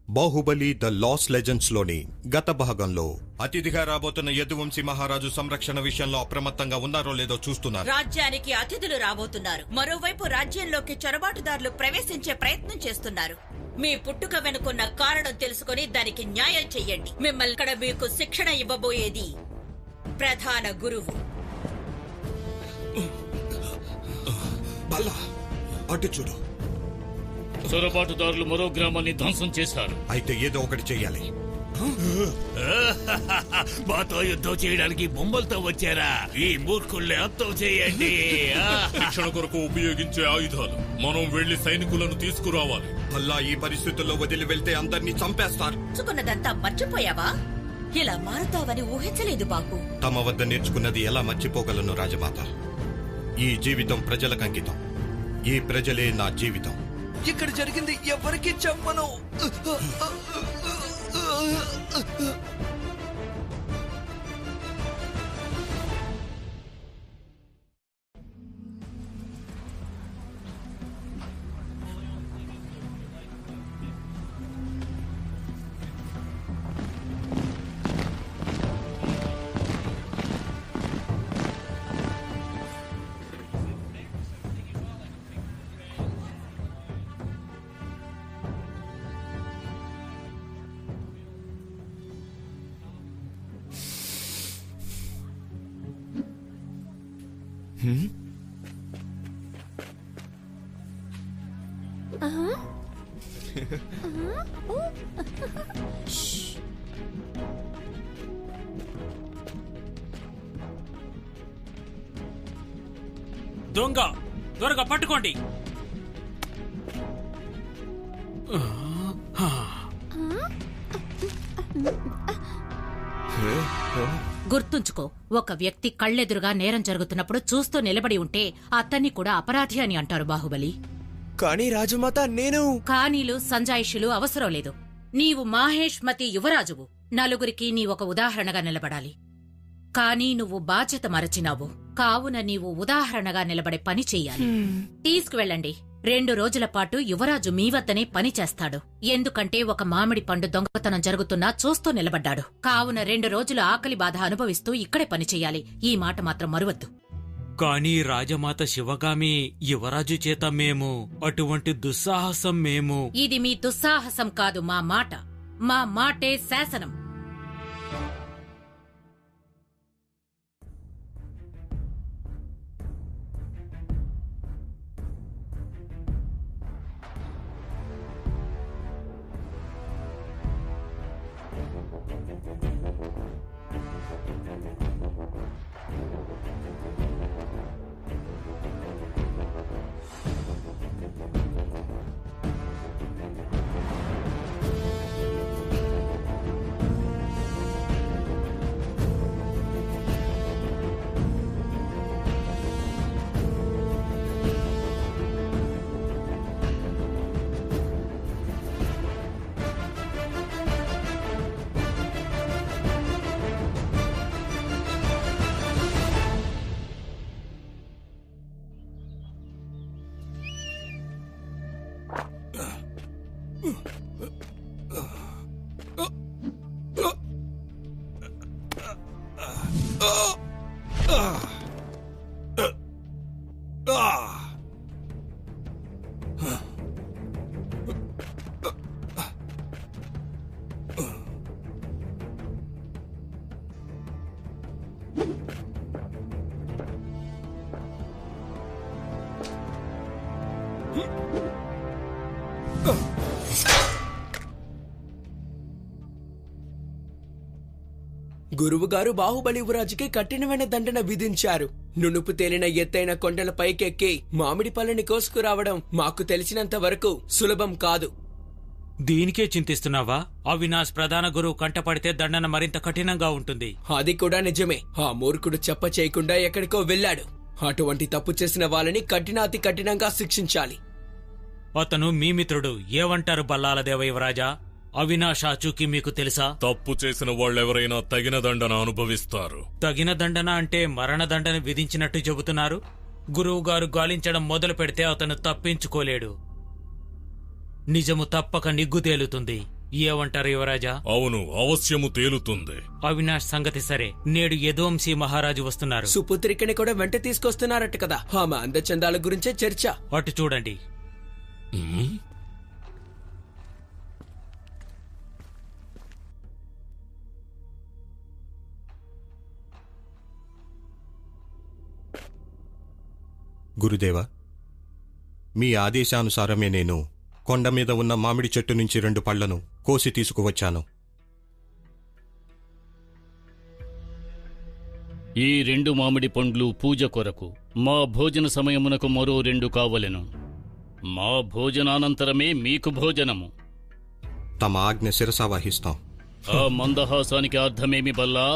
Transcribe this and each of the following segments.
Baahubali the last legends లోని గత భాగంలో అతిథిగా రాబోతున్న యదువంశీ మహారాజు సంరక్షణ విషయంలో అప్రమత్తంగా ఉన్నారో లేదో చూస్తున్నారు. రాజ్యానికి అతిథులు రాబోతున్నారు. మరోవైపు రాజ్యంలోకి చొరబాటుదారులు ప్రవేశించే ప్రయత్నం చేస్తున్నారు. మీ పుట్టుక వెనుకున్న కారణం తెలుసుకుని దానికి న్యాయం చెయ్యండి. మిమ్మల్ని ఇక్కడ మీకు శిక్షణ ఇవ్వబోయేది ప్రధాన గురువు. అటు చూడు, చొరబాటుదారులు మరో గ్రామాన్ని ధ్వంసం చేశారు. అయితే ఏదో ఒకటి చెయ్యాలి. మాతో యుద్ధం చేయడానికి బొమ్మలతో వచ్చారా? ఈ మూర్ఖుల్ని అంతం చేయండి. శిక్షణ కొరకు ఉపయోగించే ఆయుధాలు మనం వెళ్లి సైనికులను తీసుకురావాలి. అల్లా ఈ పరిస్థితుల్లో వదిలి వెళ్తే అందరినీ చంపేస్తారు. నేర్చుకున్నదంతా మర్చిపోయావా? ఇలా మారుతావని ఊహించలేదు బాకు. తమ వద్ద నేర్చుకున్నది ఎలా మర్చిపోగలను రాజమాత? ఈ జీవితం ప్రజలకు అంకితం. ఈ ప్రజలే నా జీవితం. ఇక్కడ జరిగింది ఎవరికి చెప్పను. దొంగ త్వరగా పట్టుకోండి. గుర్తుంచుకో, ఒక వ్యక్తి కళ్ళెదురుగా నేరం జరుగుతున్నప్పుడు చూస్తూ నిలబడి ఉంటే అతన్ని కూడా అపరాధి అని అంటారు బాహుబలి. కానీ రాజమాత, నేను కానీలు సంజాయిషులు అవసరం లేదు. నీవు మాహేష్మతి యువరాజువు. నలుగురికి నీ ఒక ఉదాహరణగా నిలబడాలి. కానీ నువ్వు బాధ్యత మరచినావు. కావున నీవు ఉదాహరణగా నిలబడే పని చెయ్యాలి. తీసుకువెళ్ళండి. 2 రోజుల పాటు యువరాజు మీ వద్దనే పని చేస్తాడు. ఎందుకంటే ఒక మామిడి పండు దొంగతనం జరుగుతున్నా చూస్తూ నిలబడ్డాడు. కావున 2 రోజులు ఆకలి బాధ అనుభవిస్తూ ఇక్కడే పని చెయ్యాలి. ఈ మాట మాత్రం మరువద్దు. కానీ రాజమాత శివగామి, యువరాజు చేత మేము అటువంటి దుస్సాహసం మేము. ఇది మీ దుస్సాహసం కాదు, మా మాట. మా మాటే శాసనం. గురువుగారు బాహుబలి యువరాజుకి కఠినమైన దండన విధించారు. నునుపు తేలిన ఎత్తైన కొండల పైకెక్కి మామిడి పళ్ళని కోసుకురావడం మాకు తెలిసినంత వరకు సులభం కాదు. దీనికే చింతిస్తున్నావా? అవినాష్ ప్రధాన గురువు కంటపడితే దండన మరింత కఠినంగా ఉంటుంది. అది కూడా నిజమే. ఆ మూర్ఖుడు చెప్ప చేయకుండా ఎక్కడికో వెళ్లాడు. అటువంటి తప్పు చేసిన వాళ్ళని కఠినాతి కఠినంగా శిక్షించాలి. అతను మీ మిత్రుడు. ఏమంటారు బల్లాలదేవ యువరాజా? అవినాష్ ఆచూకీ మీకు తెలుసా? తప్పు చేసిన వాళ్ళెవరైనా తగిన దండన అనుభవిస్తారు. తగిన దండన అంటే మరణదండన విధించినట్టు చెబుతున్నారు. గురువుగారు గాలించడం మొదలు పెడితే అతను తప్పించుకోలేడు. నిజము తప్పక నిగ్గు తేలుతుంది. ఏమంటారు యువరాజా? అవును, అవశ్యము తేలుతుంది. అవినాష్ సంగతి సరే, నేడు యదువంశీ మహారాజు వస్తున్నారు. సుపుత్రికని కూడా వెంట తీసుకొస్తున్నారట కదా. ఆమె అందచందాల గురించే చర్చ. అటు చూడండి. గురుదేవా, మీ ఆదేశానుసారమే నేను కొండ మీద ఉన్న మామిడి చెట్టు నుంచి 2 పళ్లను కోసి తీసుకువచ్చాను. ఈ 2 మామిడి పండ్లు పూజ కొరకు మా భోజన సమయమునకు మరో 2 కావలెను. మా భోజనానంతరమే మీకు భోజనము. తమ ఆజ్ఞ శిరసావహిస్తాం. ఆ మందహాసానికి అర్థమేమి బల్లా?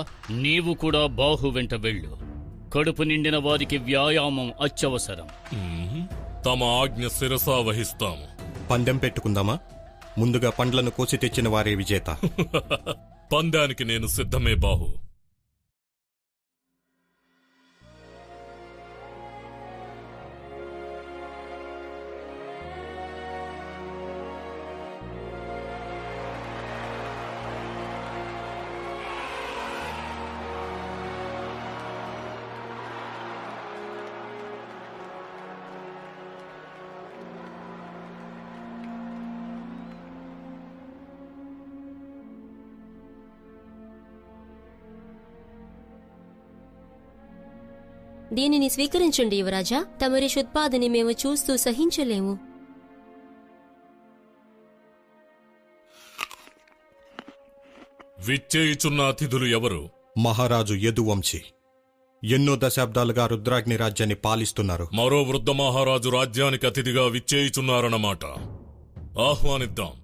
నీవు కూడా బాహు వెంట వెళ్ళు. కడుపు నిండిన వారికి వ్యాయామం అత్యవసరం. తమ ఆజ్ఞ శిరసా వహిస్తాము. పందెం పెట్టుకుందామా? ముందుగా పండ్లను కోసి తెచ్చిన వారే విజేత. పందానికి నేను సిద్ధమే బాహు. దీనిని స్వీకరించండి యువరాజా. తమరి శుత్పాదని మేము చూస్తూ సహించలేము. విచ్చేయుచున్న అతిథులు ఎవరు? మహారాజు యదువంశీ ఎన్నో దశాబ్దాలుగా రుద్రాగ్ని రాజ్యాన్ని పాలిస్తున్నారు. మరో వృద్ధ మహారాజు రాజ్యానికి అతిథిగా విచ్చేయుచున్నారన్నమాట. ఆహ్వానిద్దాం.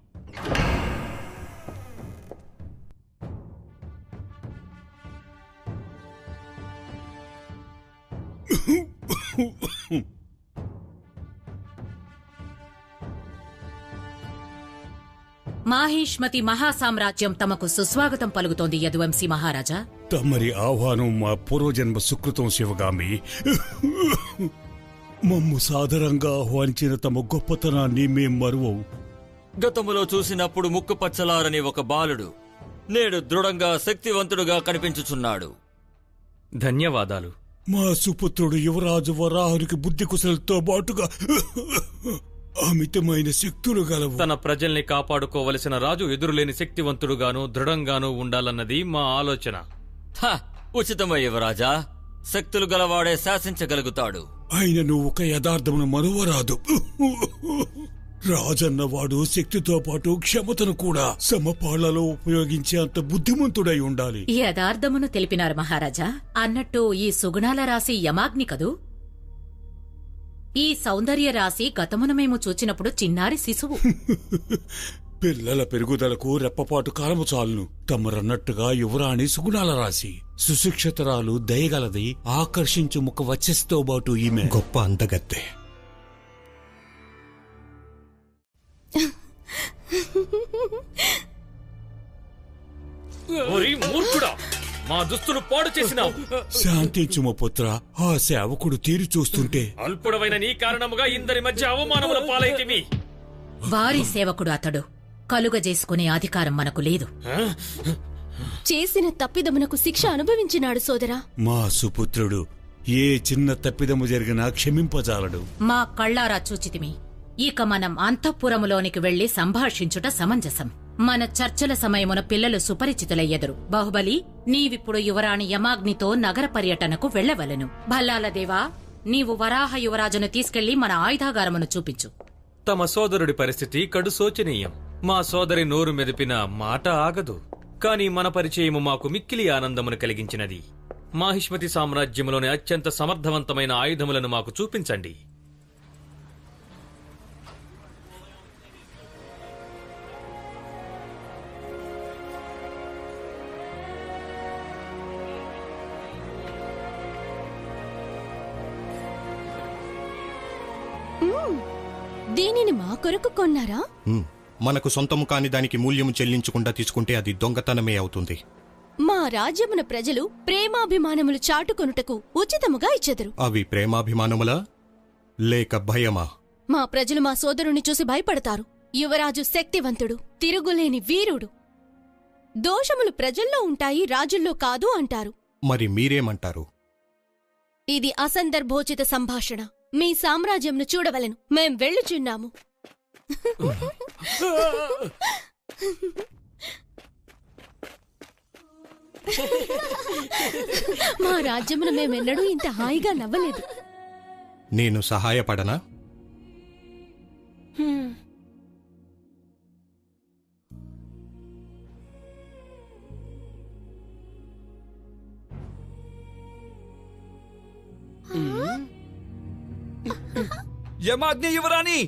మాహిష్మతి మహాసామ్రాజ్యం తమకు సుస్వాగతం పలుకుతోంది యదువంశీ మహారాజా. తమరి ఆహ్వానం మా పూర్వజన్మ సుకృతం శివగామి. మమ్ము సాదరంగా ఆహ్వానించిన తమ గొప్పతనాన్ని మేం మరువవు. గతములో చూసినప్పుడు ముక్కుపచ్చలారని ఒక బాలుడు నేడు దృఢంగా శక్తివంతుడుగా కనిపించుచున్నాడు. ధన్యవాదాలు. మా సుపుత్రుడు యువరాజు వరాహునికి బుద్ధి కుశలతో బాటుగా అమితమైన శక్తులు గలవు. తన ప్రజల్ని కాపాడుకోవలసిన రాజు ఎదురులేని శక్తివంతుడుగాను దృఢంగానూ ఉండాలన్నది మా ఆలోచన. ఉచితమై యువరాజా, శక్తులు గలవాడే శాసించగలుగుతాడు. ఆయనను ఒక యథార్థమును మరువరాదు. రాజన్నవాడు శక్తితో పాటు క్షమతను కూడా సమపాళ్లలో ఉపయోగించే అంత బుద్ధిమంతుడై ఉండాలి. యథార్థమును తెలిపినారు మహారాజా. అన్నట్టు ఈ సుగుణాల రాశి యమాగ్ని కదూ? ఈ సౌందర్య రాశి గతమున మేము చూచినప్పుడు చిన్నారి శిశువు. పిల్లల పెరుగుదలకు రెప్పపాటు కాలము చాలును. తమరన్నట్టుగా యువరాణి సుగుణాల రాశి, సుశిక్షితరాలు, దయగలది, ఆకర్షించు ముఖ వచ్చెస్తో బాటు ఈమె గొప్ప అందగత్తె. మూర్ఖుడా, మా దుస్తులు పాడు చేసినావు. శాంతించుమ పుత్ర, ఆ సేవకుడు తీరు చూస్తుంటే అల్పుడవైన నీ కారణముగా ఇందరి మధ్య అవమానముల పాలైతివి. వారి సేవకుడు అతడు. కలుగజేసుకునే అధికారం మనకు లేదు. చేసిన తప్పిదమునకు శిక్ష అనుభవించినాడు సోదరా. మా సుపుత్రుడు ఏ చిన్న తప్పిదము జరిగినా క్షమింపజాలడు. మా కళ్ళారా చూచితిమి. ఇక మనం అంతఃపురములోనికి వెళ్లి సంభాషించుట సమంజసం. మన చర్చల సమయమున పిల్లలు సుపరిచితులయ్యెదరు. బాహుబలి, నీవిప్పుడు యువరాణి యమాగ్నితో నగర పర్యటనకు వెళ్లవలెను. భల్లాలదేవా, నీవు వరాహ యువరాజును తీసుకెళ్లి మన ఆయుధాగారమును చూపించు. తమ సోదరుడి పరిస్థితి కడు శోచనీయం. మా సోదరి నోరు మెదిపిన మాట ఆగదు. కాని మన పరిచయము మాకు మిక్కిలి ఆనందమును కలిగించినది. మాహిష్మతి సామ్రాజ్యములోని అత్యంత సమర్థవంతమైన ఆయుధములను మాకు చూపించండి. దీనిని మా కొరకు కొన్నారా? మనకు సొంతము కాని దానికి మూల్యము చెల్లించకుండా తీసుకుంటే అది దొంగతనమే అవుతుంది. మా రాజ్యమున ప్రజలు ప్రేమాభిమానములు చాటుకొనుటకు ఉచితముగా ఇచ్చెదరు. అవి ప్రేమాభిమానములా లేక భయమా? మా ప్రజలు మా సోదరుని చూసి భయపడతారు. యువరాజు శక్తివంతుడు, తిరుగులేని వీరుడు. దోషములు ప్రజల్లో ఉంటాయి, రాజుల్లో కాదు అంటారు. మరి మీరేమంటారు? ఇది అసందర్భోచిత సంభాషణ. మీ సామ్రాజ్యంను చూడవలెను. మేం వెళ్ళుచున్నాము. మా రాజ్యమును మేమెన్నడూ ఇంత హాయిగా నవ్వలేదు. నేను సహాయపడనా? యమాగ్ని యువరాణి,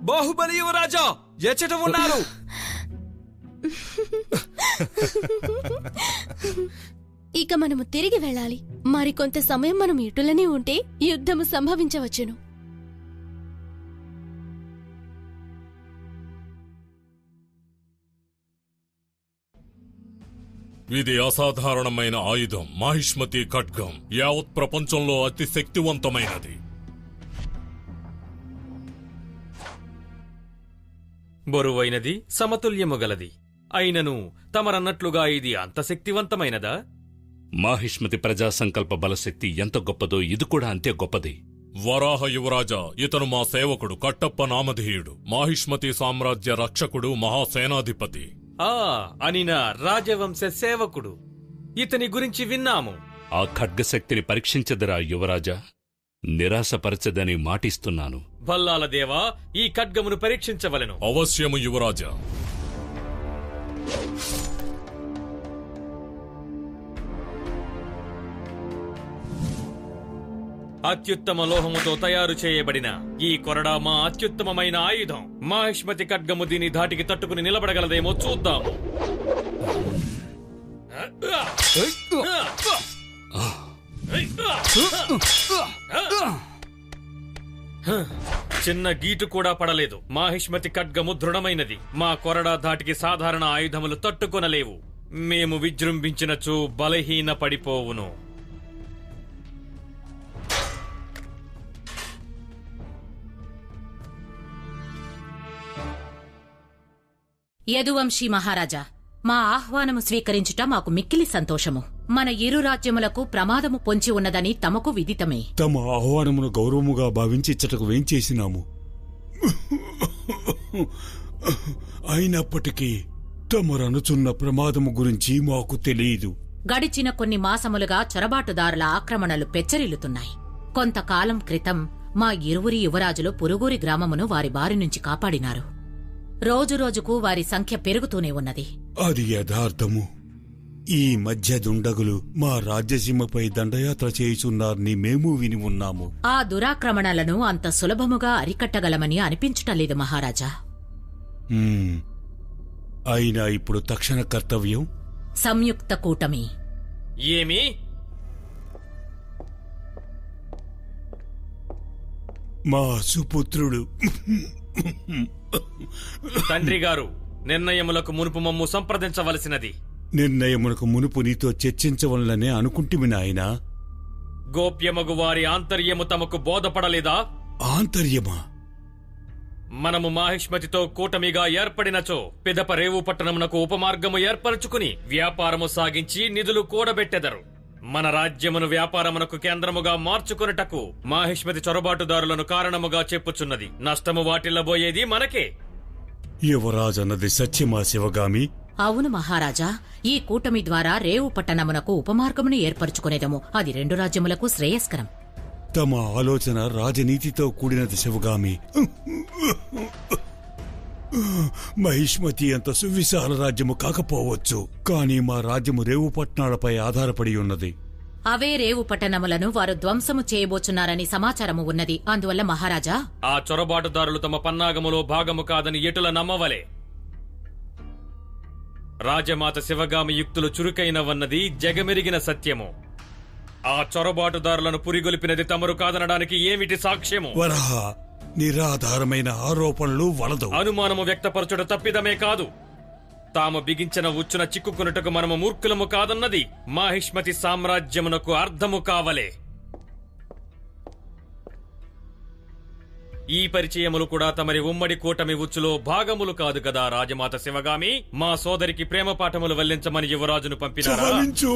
బాహుబలి యువరాజా ఎచ్చట ఉన్నారు? ఇక మనము తిరిగి వెళ్ళాలి. మరికొంత సమయం మనం ఇటులనే ఉంటే యుద్ధము సంభవించవచ్చును. ఇది అసాధారణమైన ఆయుధం. మాహిష్మతి ఖడ్గం యావత్ ప్రపంచంలో అతి శక్తివంతమైనది. బరువైనది, సమతుల్యము గలది. అయినను తమరన్నట్లుగా ఇది అంత శక్తివంతమైనదా? మాహిష్మతి ప్రజా సంకల్ప బలశక్తి ఎంత గొప్పదో ఇది కూడా అంతే గొప్పది. వరాహ యువరాజా, ఇతను మా సేవకుడు, కట్టప్ప నామధేయుడు, మాహిష్మతి సామ్రాజ్య రక్షకుడు, మహాసేనాధిపతి. అనిన రాజవంశ సేవకుడు. ఇతని గురించి విన్నాము. ఆ ఖడ్గశక్తిని పరీక్షించదురా యువరాజా. నిరాశపరచదని మాటిస్తున్నాను. భల్లాల దేవా, ఈ ఖడ్గమును పరీక్షించవలెను. అవశ్యము యువరాజా. అత్యుత్తమ లోహముతో తయారు చేయబడిన ఈ కొరడా మా అత్యుత్తమమైన ఆయుధం. మాహిష్మతి ఖడ్గము దీని ధాటికి తట్టుకుని నిలబడగలదేమో చూద్దాము. చిన్న గీటు కూడా పడలేదు. మాహిష్మతి ఖడ్గము దృఢమైనది. మా కొరడా ధాటికి సాధారణ ఆయుధములు తట్టుకొనలేవు. మేము విజృంభించినచో బలహీన పడిపోవును. యదువంశీ మహారాజా, మా ఆహ్వానము స్వీకరించుట మాకు మిక్కిలి సంతోషము. మన ఇరు రాజ్యములకు ప్రమాదము పొంచి ఉన్నదని తమకు విదితమే. తమ ఆహ్వానమును గౌరవముగా భావించి ఇచ్చటకు వేంచేసినాము. అయినప్పటికీ తమరనుచున్న ప్రమాదము గురించి మాకు తెలియదు. గడిచిన కొన్ని మాసములుగా చొరబాటుదారుల ఆక్రమణలు పెచ్చరిల్లుతున్నాయి. కొంతకాలం క్రితం మా ఇరువురి యువరాజులు పురుగురి గ్రామమును వారి బారి నుంచి కాపాడినారు. రోజురోజుకు వారి సంఖ్య పెరుగుతూనే ఉన్నది. అది యథార్థము. ఈ మధ్య దుండగులు మా రాజ్యసీమపై దండయాత్ర చేయుచున్నారని మేము విని ఉన్నాము. ఆ దురాక్రమణలను అంత సులభముగా అరికట్టగలమని అనిపించుటలేదు మహారాజా. అయినా ఇప్పుడు తక్షణ కర్తవ్యం సంయుక్త కూటమి. ఏమి? మా సుపుత్రుడు. తండ్రి గారు, నిర్ణయములకు మునుపు మమ్ము సంప్రదించవలసినది. నిర్ణయమునకు మునుపు నీతో చర్చించవలనే అనుకుంటిమి నాయనా. గోప్యమగు వారి ఆంతర్యము తమకు బోధపడలేదా? ఆంతర్యమా? మనము మాహిష్మతితో కూటమిగా ఏర్పడినచో పిదప రేవు పట్టణమునకు ఉపమార్గము ఏర్పరచుకుని వ్యాపారము సాగించి నిధులు కూడబెట్టెదరు. మన రాజ్యమును వ్యాపారమునకు కేంద్రముగా మార్చుకొనుటకు మాహిష్మతి చొరబాటుదారులను కారణముగా చెప్పుచున్నది. నష్టము వాటిల్లబోయేది మనకే. యువరాజన్నది సత్యమా శివగామి? అవును మహారాజా. ఈ కూటమి ద్వారా రేవు పట్టణమునకు ఉపమార్గమును ఏర్పరచుకునేదము. అది రెండు రాజ్యములకు శ్రేయస్కరం. తమ ఆలోచన రాజనీతితో కూడినది శివగామి. మహిష్మతి అంత సువిశాల రాజ్యము కాకపోవచ్చు, కాని మా రాజ్యము రేవు పట్టణాలపై ఆధారపడి ఉన్నది. అవే రేవు పట్టణములను వారు ధ్వంసము చేయబోచున్నారని సమాచారము ఉన్నది. అందువల్ల మహారాజా, ఆ చొరబాటుదారులు తమ పన్నాగములో భాగము కాదని ఎటుల నమ్మవలే. రాజమాత శివగామి యుక్తులు చురుకైనవన్నది జగమెరిగిన సత్యము. ఆ చొరబాటుదారులను పురిగొలిపినది తమరు కాదనడానికి ఏమిటి సాక్ష్యము? వరహ, నిరాధారమైన ఆరోపణలు వలదు. అనుమానము వ్యక్తపరచుట తప్పిదమే కాదు. తాము బిగించిన ఉచ్చున చిక్కుకున్నట్టుకు మనము మూర్ఖులము కాదన్నది మాహిష్మతి సామ్రాజ్యమునకు అర్థము కావలే. ఈ పరిచయములు కూడా తమరి ఉమ్మడి కూటమి ఉచ్చులో భాగములు కాదు కదా రాజమాత శివగామి. మా సోదరికి ప్రేమ పాఠములు వల్లించమని యువరాజును పంపినారా? చాలించు.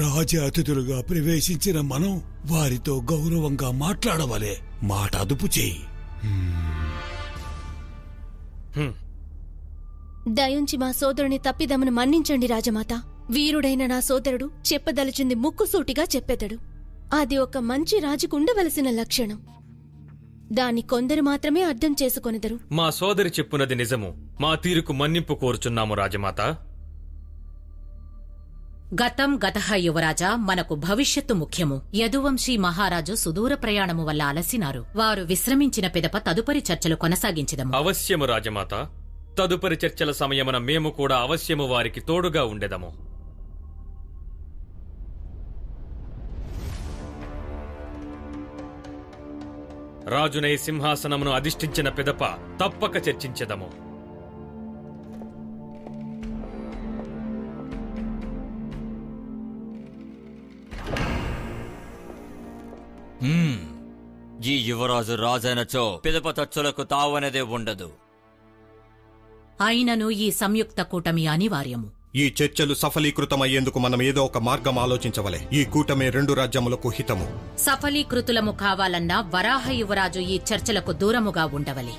రాజ అతిథులుగా ప్రవేశించిన మనం వారితో గౌరవంగా మాట్లాడవలే. మాట అదుపు చేయి. దయుంచి మా సోదరుని తప్పిదమును మన్నించండి రాజమాత. వీరుడైన నా సోదరుడు చెప్పదలిచింది ముక్కుసూటిగా చెప్పెదడు. అది ఒక మంచి రాజుకు ఉండవలసిన లక్షణం. దాన్ని కొందరు మాత్రమే అర్థం చేసుకొనెదరు. మా సోదరి చెప్పున్నది నిజము. మా తీరుకు మన్నింపు కోరుచున్నాము రాజమాత. గతం గతః యువరాజా, మనకు భవిష్యత్తు ముఖ్యము. యదువంశీ మహారాజు సుదూర ప్రయాణము వల్ల అలసినారు. వారు విశ్రమించిన పిదప తదుపరి చర్చలు కొనసాగించదము. అవశ్యము రాజమాత. తదుపరి చర్చల సమయమున మేము కూడా అవశ్యము వారికి తోడుగా ఉండెదము. రాజునై సింహాసనమును అధిష్ఠించిన పిదప తప్పక చర్చించెదము. ఈ యువరాజు రాజైనచో పిదప చర్చలకు తావనేదే ఉండదు. అయినను ఈ సంయుక్త కూటమి అనివార్యము. ఈ చర్చలు సఫలీకృతమయ్యేందుకు మనం ఏదో ఒక మార్గం ఆలోచించవలే. ఈ కూటమి రెండు రాజ్యములకు హితము. సఫలీకృతులము కావాలన్నా వరాహ యువరాజు ఈ చర్చలకు దూరముగా ఉండవలే.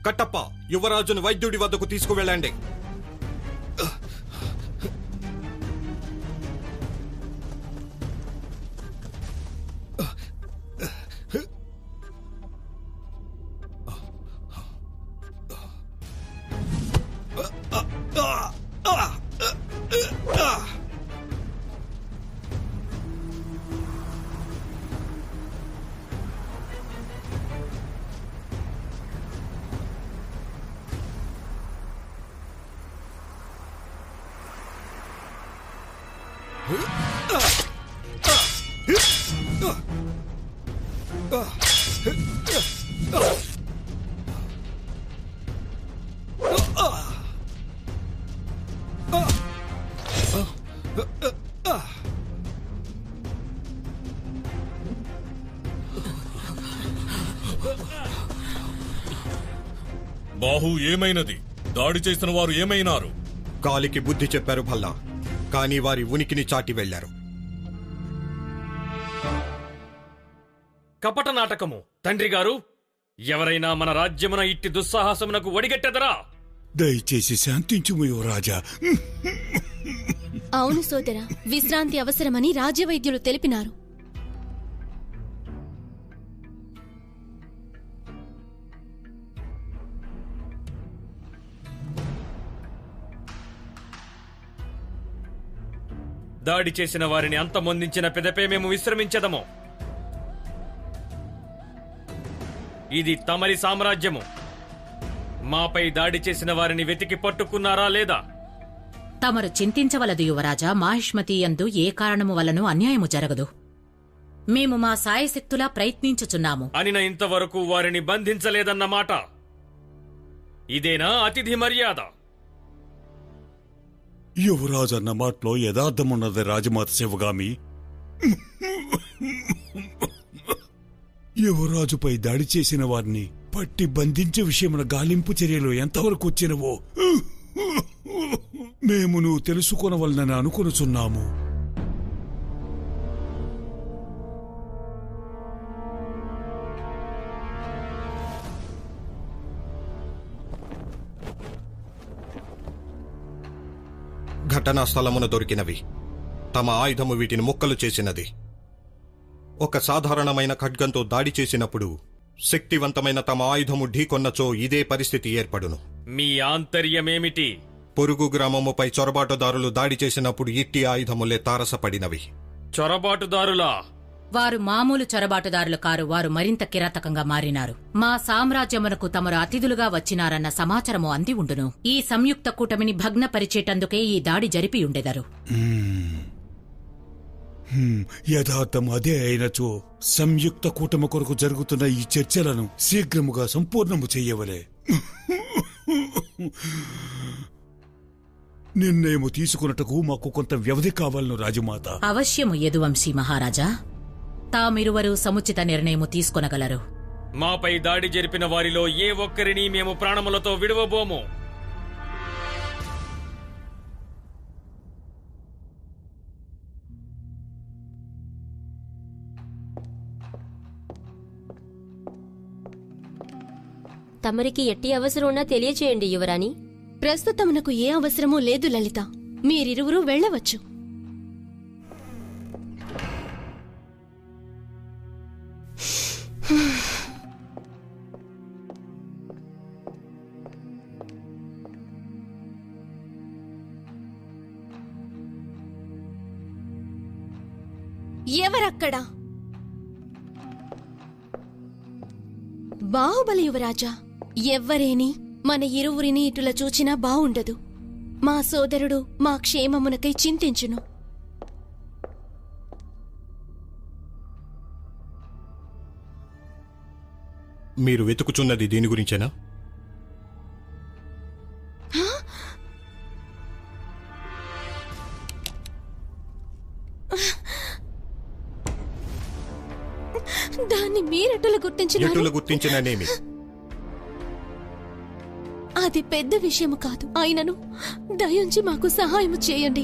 కట్టప్ప, యువరాజును వైద్యుడి వద్దకు తీసుకువెళ్ళండి. బాహు ఏమైనది? దాడి చేసిన వారు ఏమైనారు? కాలికి బుద్ధి చెప్పారు భల్లా, కానీ వారి ఉనికిని చాటి వెళ్లారు. కపట నాటకము. తండ్రి గారు, ఎవరైనా మన రాజ్యమున ఇట్టి దుస్సాహసమునకు ఒడిగట్టెదరా? దయచేసి శాంతించుము యువరాజా. అవును సోదరా, విశ్రాంతి అవసరమని రాజ్యవైద్యులు తెలిపినారు. దాడి చేసిన వారిని అంతమొందించిన పిదపే మేము విశ్రమించదము. ఇది తమరి సామ్రాజ్యము. మాపై దాడి చేసిన వారిని వెతికి పట్టుకున్నారా లేదా? తమరు చింతించవలదు యువరాజా. మాహిష్మతీయందు ఏ కారణము వలన అన్యాయము జరగదు. మేము మా సాయశక్తులా ప్రయత్నించుచున్నాము. అనిన ఇంతవరకు వారిని బంధించలేదన్నమాట. ఇదేనా అతిథి మర్యాద? యువరాజు అన్న మాటలో యథార్థమున్నది రాజమాత శివగామి. యువరాజుపై దాడి చేసిన వారిని పట్టి బంధించే విషయమున గాలింపు చర్యలు ఎంతవరకు వచ్చినవో మేము నువ్వు తెలుసుకొనవలనని అనుకొనుచున్నాము. ఘటనా స్థలమున దొరికినవి. తమ ఆయుధము వీటిని ముక్కలు చేసినది. ఒక సాధారణమైన ఖడ్గంతో దాడి చేసినప్పుడు శక్తివంతమైన తమ ఆయుధము ఢీకొన్నచో ఇదే పరిస్థితి ఏర్పడును. మీ ఆంతర్యమేమిటి? పొరుగు గ్రామముపై చొరబాటుదారులు దాడి చేసినప్పుడు ఇట్టి ఆయుధములే తారసపడినవి. చొరబాటుదారులా? వారు మామూలు చొరబాటుదారులు కారు. వారు మరింత కిరాతకంగా మారినారు. మా సామ్రాజ్యమునకు తమరు అతిథులుగా వచ్చినారన్న సమాచారము అంది ఉండును. ఈ సంయుక్త కూటమిని భగ్నపరిచేటందుకే ఈ దాడి జరిపి ఉండెదరు. యథార్థం అదే అయినచో సంయుక్త కూటమి కొరకు జరుగుతున్న ఈ చర్చలను శీఘ్రముగా సంపూర్ణము చెయ్యవలే. నిర్ణయము తీసుకున్నట్టుకు మాకు కొంత వ్యవధి కావాలను రాజమాత. అవశ్యము యదువంశీ మహారాజా. తామిరువరు సముచిత నిర్ణయము తీసుకొనగలరు. మాపై దాడి జరిపిన వారిలో ఏ ఒక్కరిని మేము ప్రాణములతో విడవబోము. తమరికి ఎట్టి అవసరం ఉన్నా తెలియచేయండి యువరాణి. ప్రస్తుతమునకు ఏ అవసరమూ లేదు లలిత. మీరిరువురూ వెళ్ళవచ్చు. ఎవరక్కడా? బాహుబలి యువరాజా. ఎవ్వరేని మన ఇరువురిని ఇటుల చూచినా బావుండదు. మా సోదరుడు మా క్షేమమునకై చింతించును. మీరు వెతుకుచున్నది దీని గురించేనా? దాన్ని మీరెటులు గుర్తించిననేమి? అది పెద్ద విషయము కాదు. ఆయనను దయించి మాకు సహాయము చేయండి.